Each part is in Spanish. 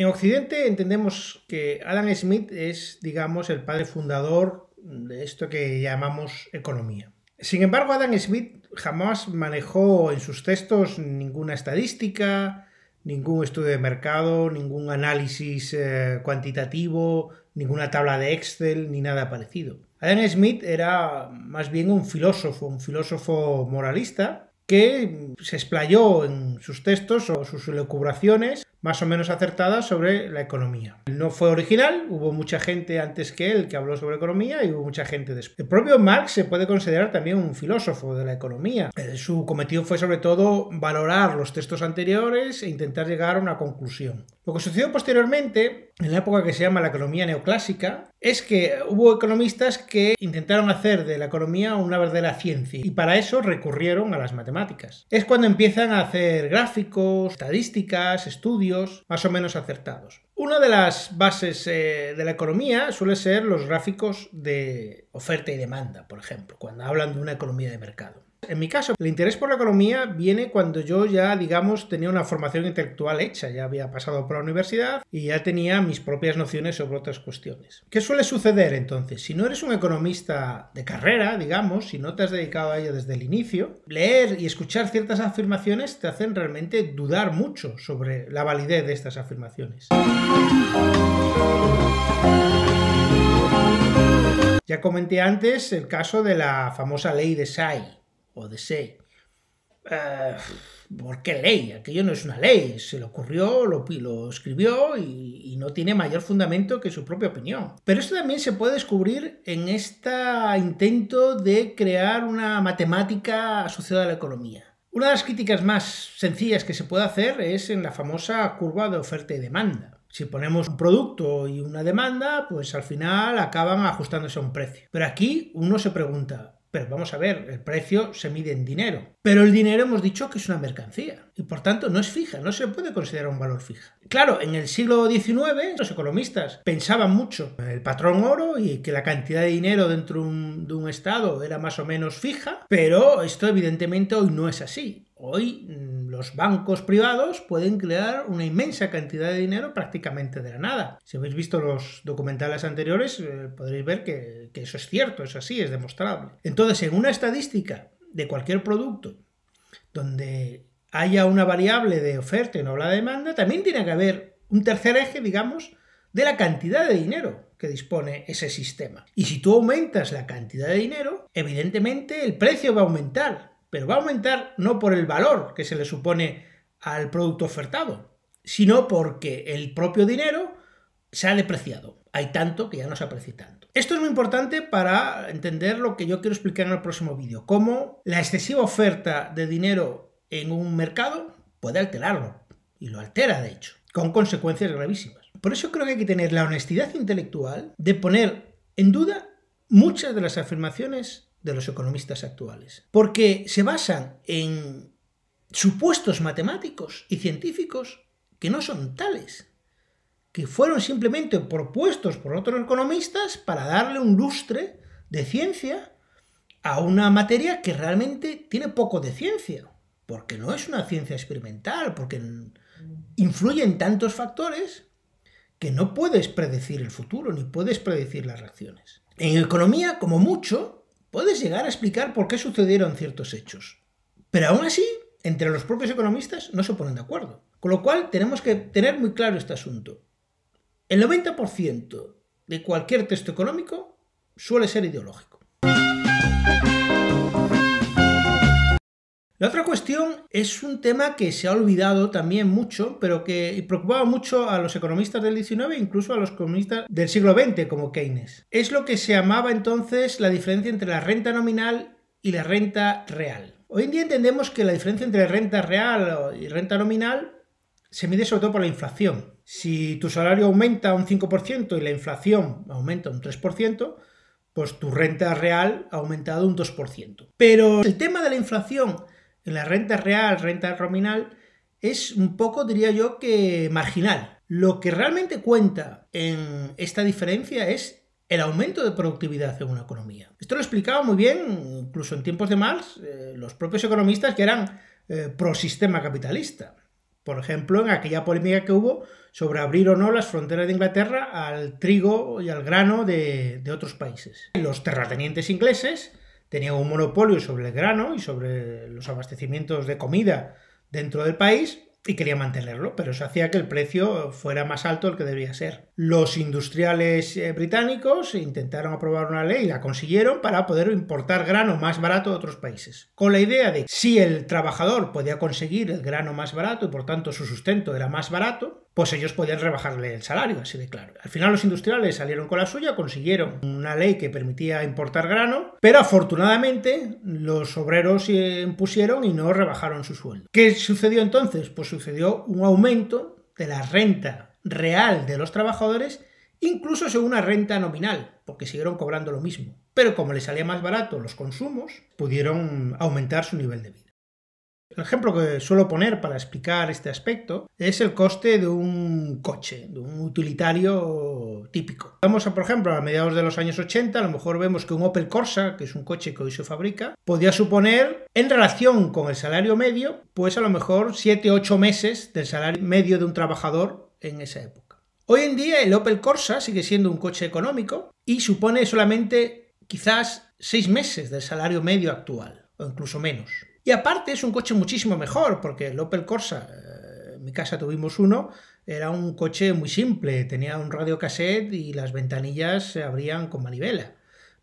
En Occidente entendemos que Adam Smith es, digamos, el padre fundador de esto que llamamos economía. Sin embargo, Adam Smith jamás manejó en sus textos ninguna estadística, ningún estudio de mercado, ningún análisis cuantitativo, ninguna tabla de Excel, ni nada parecido. Adam Smith era más bien un filósofo moralista, que se explayó en sus textos o sus elucubraciones más o menos acertadas sobre la economía. No fue original, hubo mucha gente antes que él que habló sobre economía y hubo mucha gente después. El propio Marx se puede considerar también un filósofo de la economía. Su cometido fue sobre todo valorar los textos anteriores e intentar llegar a una conclusión. Lo que sucedió posteriormente, en la época que se llama la economía neoclásica, es que hubo economistas que intentaron hacer de la economía una verdadera ciencia y para eso recurrieron a las matemáticas. Es cuando empiezan a hacer gráficos, estadísticas, estudios más o menos acertados. Una de las bases de la economía suele ser los gráficos de oferta y demanda, por ejemplo, cuando hablan de una economía de mercado. En mi caso, el interés por la economía viene cuando yo ya, digamos, tenía una formación intelectual hecha, ya había pasado por la universidad y ya tenía mis propias nociones sobre otras cuestiones. ¿Qué suele suceder entonces? Si no eres un economista de carrera, digamos, si no te has dedicado a ello desde el inicio, leer y escuchar ciertas afirmaciones te hacen realmente dudar mucho sobre la validez de estas afirmaciones. Ya comenté antes el caso de la famosa ley de Say. O de Say. ¿Por qué ley? Aquello no es una ley, se le ocurrió, lo escribió y no tiene mayor fundamento que su propia opinión. Pero esto también se puede descubrir en este intento de crear una matemática asociada a la economía. Una de las críticas más sencillas que se puede hacer es en la famosa curva de oferta y demanda. Si ponemos un producto y una demanda, pues al final acaban ajustándose a un precio. Pero aquí uno se pregunta, pero vamos a ver, el precio se mide en dinero. Pero el dinero hemos dicho que es una mercancía y por tanto no es fija, no se puede considerar un valor fija. Claro, en el siglo XIX los economistas pensaban mucho en el patrón oro y que la cantidad de dinero dentro de un estado era más o menos fija, pero esto evidentemente hoy no es así. Hoy los bancos privados pueden crear una inmensa cantidad de dinero prácticamente de la nada. Si habéis visto los documentales anteriores, podréis ver que eso es cierto, es así, es demostrable. Entonces, en una estadística de cualquier producto donde haya una variable de oferta y no la demanda, también tiene que haber un tercer eje, digamos, de la cantidad de dinero que dispone ese sistema. Y si tú aumentas la cantidad de dinero, evidentemente el precio va a aumentar. Pero va a aumentar no por el valor que se le supone al producto ofertado, sino porque el propio dinero se ha depreciado. Hay tanto que ya no se aprecia tanto. Esto es muy importante para entender lo que yo quiero explicar en el próximo vídeo, cómo la excesiva oferta de dinero en un mercado puede alterarlo, y lo altera de hecho, con consecuencias gravísimas. Por eso creo que hay que tener la honestidad intelectual de poner en duda muchas de las afirmaciones de los economistas actuales, porque se basan en supuestos matemáticos y científicos que no son tales, que fueron simplemente propuestos por otros economistas para darle un lustre de ciencia a una materia que realmente tiene poco de ciencia, porque no es una ciencia experimental, porque influyen tantos factores que no puedes predecir el futuro ni puedes predecir las reacciones. En economía, como mucho, puedes llegar a explicar por qué sucedieron ciertos hechos. Pero aún así, entre los propios economistas no se ponen de acuerdo. Con lo cual, tenemos que tener muy claro este asunto. El 90% de cualquier texto económico suele ser ideológico. La otra cuestión es un tema que se ha olvidado también mucho, pero que preocupaba mucho a los economistas del XIX e incluso a los economistas del siglo XX, como Keynes. Es lo que se llamaba entonces la diferencia entre la renta nominal y la renta real. Hoy en día entendemos que la diferencia entre renta real y renta nominal se mide sobre todo por la inflación. Si tu salario aumenta un 5% y la inflación aumenta un 3%, pues tu renta real ha aumentado un 2%. Pero el tema de la inflación en la renta real, renta nominal, es un poco, diría yo, que marginal. Lo que realmente cuenta en esta diferencia es el aumento de productividad en una economía. Esto lo explicaba muy bien, incluso en tiempos de Marx, los propios economistas que eran pro sistema capitalista. Por ejemplo, en aquella polémica que hubo sobre abrir o no las fronteras de Inglaterra al trigo y al grano de otros países. Los terratenientes ingleses tenían un monopolio sobre el grano y sobre los abastecimientos de comida dentro del país y querían mantenerlo, pero eso hacía que el precio fuera más alto del que debía ser. Los industriales británicos intentaron aprobar una ley y la consiguieron para poder importar grano más barato de otros países, con la idea de que si el trabajador podía conseguir el grano más barato y por tanto su sustento era más barato, pues ellos podían rebajarle el salario, así de claro. Al final los industriales salieron con la suya, consiguieron una ley que permitía importar grano, pero afortunadamente los obreros se impusieron y no rebajaron su sueldo. ¿Qué sucedió entonces? Pues sucedió un aumento de la renta real de los trabajadores, incluso según una renta nominal, porque siguieron cobrando lo mismo. Pero como les salía más barato los consumos, pudieron aumentar su nivel de vida. El ejemplo que suelo poner para explicar este aspecto es el coste de un coche, de un utilitario típico. Vamos a, por ejemplo, a mediados de los años 80, a lo mejor vemos que un Opel Corsa, que es un coche que hoy se fabrica, podía suponer, en relación con el salario medio, pues a lo mejor 7-8 meses del salario medio de un trabajador en esa época. Hoy en día el Opel Corsa sigue siendo un coche económico y supone solamente quizás 6 meses del salario medio actual, o incluso menos. Y aparte es un coche muchísimo mejor, porque el Opel Corsa, en mi casa tuvimos uno, era un coche muy simple, tenía un radiocassette y las ventanillas se abrían con manivela.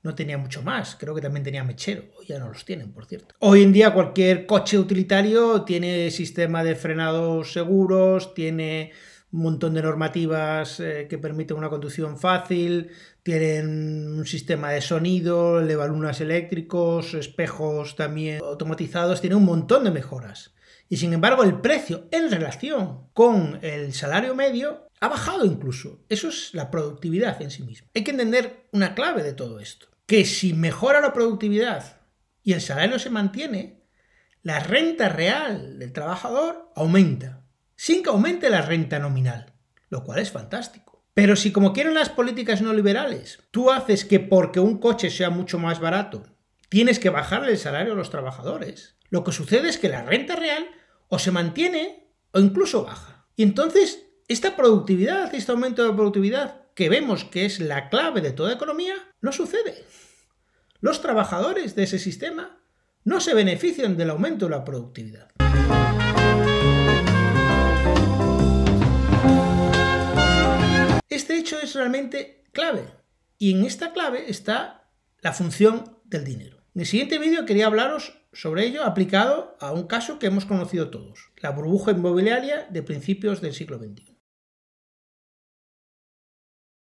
No tenía mucho más, creo que también tenía mechero, ya no los tienen, por cierto. Hoy en día cualquier coche utilitario tiene sistema de frenados seguros, tiene un montón de normativas que permiten una conducción fácil, tienen un sistema de sonido, levalunas eléctricos, espejos también automatizados, tiene un montón de mejoras. Y sin embargo el precio en relación con el salario medio ha bajado incluso. Eso es la productividad en sí misma. Hay que entender una clave de todo esto, que si mejora la productividad y el salario se mantiene, la renta real del trabajador aumenta, sin que aumente la renta nominal, lo cual es fantástico. Pero si, como quieren las políticas neoliberales, tú haces que porque un coche sea mucho más barato, tienes que bajarle el salario a los trabajadores, lo que sucede es que la renta real o se mantiene o incluso baja. Y entonces, esta productividad, este aumento de productividad, que vemos que es la clave de toda economía, no sucede. Los trabajadores de ese sistema no se benefician del aumento de la productividad. Este hecho es realmente clave, y en esta clave está la función del dinero. En el siguiente vídeo quería hablaros sobre ello aplicado a un caso que hemos conocido todos, la burbuja inmobiliaria de principios del siglo XXI.